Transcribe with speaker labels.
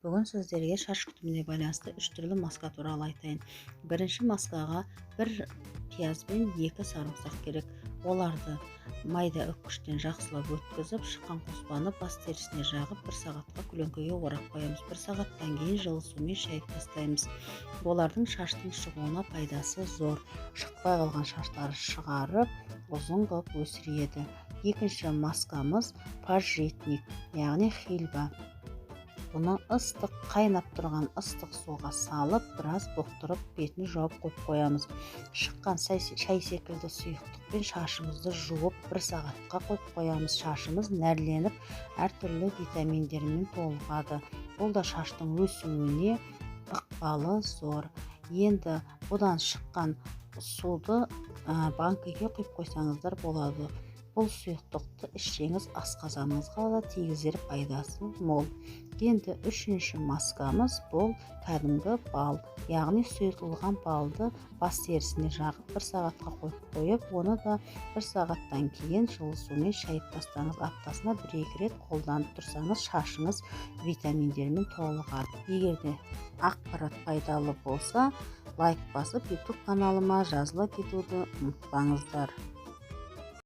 Speaker 1: Бүгін сіздерге шаш күтіміне байланысты 3 түрлі маска туралы айтайын. Бірінші маскаға 1 пияз бен 2 сарымсақ керек. Оларды майда үккіштен жақсылап өткізіп, шыққан қоспаны бас терісіне жағып, 1 сағатқа көлеңкеге орап қоямыз. 1 сағаттан кейін жылы сумен шайып тастаймыз. Олардың шаштың шығуына пайдасы зор. Шықпай қалған шаштарды шығарып, ұзын қылып өсіреді. Екінші маскамыз пажитник, яғни хильба. Бұны ыстық, қайнап тұрған ыстық суға салып, біраз бұқтырып, бетін жауып қойып қоямыз. Шыққан шай секілді сұйықтықпен шашымызды жуып, 1 сағатқа қойып қоямыз. Шашымыз нәрленіп, әртүрлі витаминдермен толығады. Бұл да шаштың өсуіне ықпалы зор. Енді бұдан шыққан суды банкіге құйып қойсаңыздар болады. Бұл сұйықтықты ішсеңіз асқазаныңызға да тигізер пайдасы мол. Енді үшінші маскамыз бұл кәдімгі бал, яғни сұйытылған балды бас терісіне жағып 1 сағатқа қойып, оны да 1 сағаттан кейін жылы сумен шайып тастаңыз. Аптасына 1-2 рет қолданып тұрсаңыз, шашыңыз витаминдермен толығады. Егер де ақпарат пайдалы болса, лайк басып, YouTube каналыма жазыла кетуді ұмытпаңыздар.